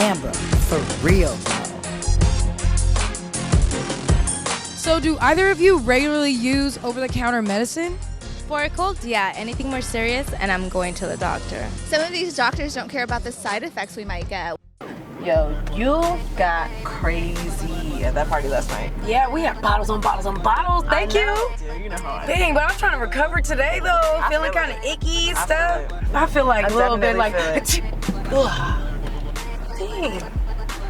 Amber, for real. So do either of you regularly use over-the-counter medicine? For a cold, yeah, anything more serious, and I'm going to the doctor. Some of these doctors don't care about the side effects we might get. Yo, you got crazy at that party last night. Yeah, we had bottles on bottles on bottles. Thank you. Dude, you know how I am. Dang, but I'm trying to recover today though. Feeling kind of icky and stuff. I feel like a little bit like. Ugh. Dang.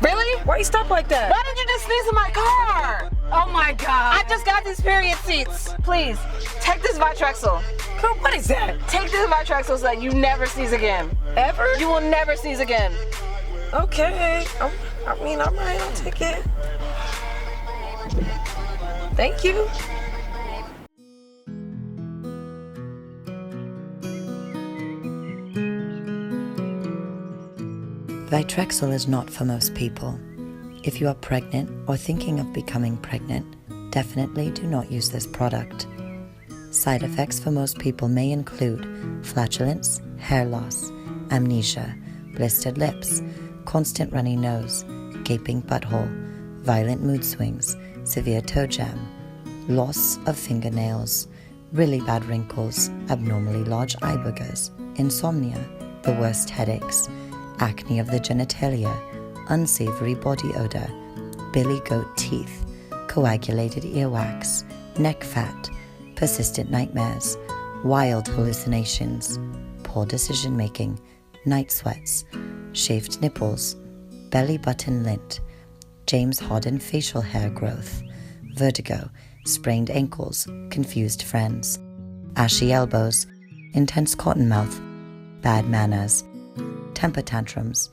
Really? Why you stop like that? Why did you just sneeze in my car? Oh my God. I just got these period seats. Please, take this Vitrexel. Girl, what is that? Take this Vitrexel so that you never sneeze again. Ever? You will never sneeze again. Okay. I mean, all right, I'll take it. Thank you. Vitrexel is not for most people. If you are pregnant or thinking of becoming pregnant, definitely do not use this product. Side effects for most people may include flatulence, hair loss, amnesia, blistered lips, constant runny nose, gaping butthole, violent mood swings, severe toe jam, loss of fingernails, really bad wrinkles, abnormally large eye boogers, insomnia, the worst headaches, acne of the genitalia, unsavory body odor, billy goat teeth, coagulated earwax, neck fat, persistent nightmares, wild hallucinations, poor decision making, night sweats, shaved nipples, belly button lint, James Harden facial hair growth, vertigo, sprained ankles, confused friends, ashy elbows, intense cotton mouth, bad manners, temper tantrums,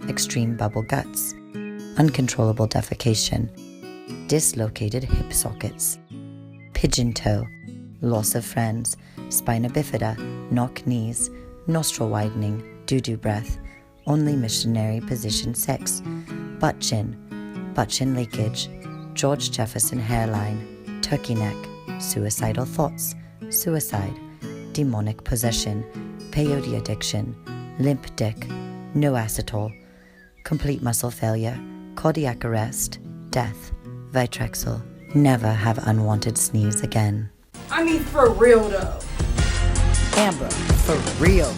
extreme bubble guts, uncontrollable defecation, dislocated hip sockets, pigeon toe, loss of friends, spina bifida, knock knees, nostril widening, doo-doo breath, only missionary position sex, butt chin leakage, George Jefferson hairline, turkey neck, suicidal thoughts, suicide, demonic possession, peyote addiction, limp dick, no acetol, complete muscle failure, cardiac arrest, death, Vitrexel. Never have unwanted sneeze again. I mean, for real though. Amber, for real.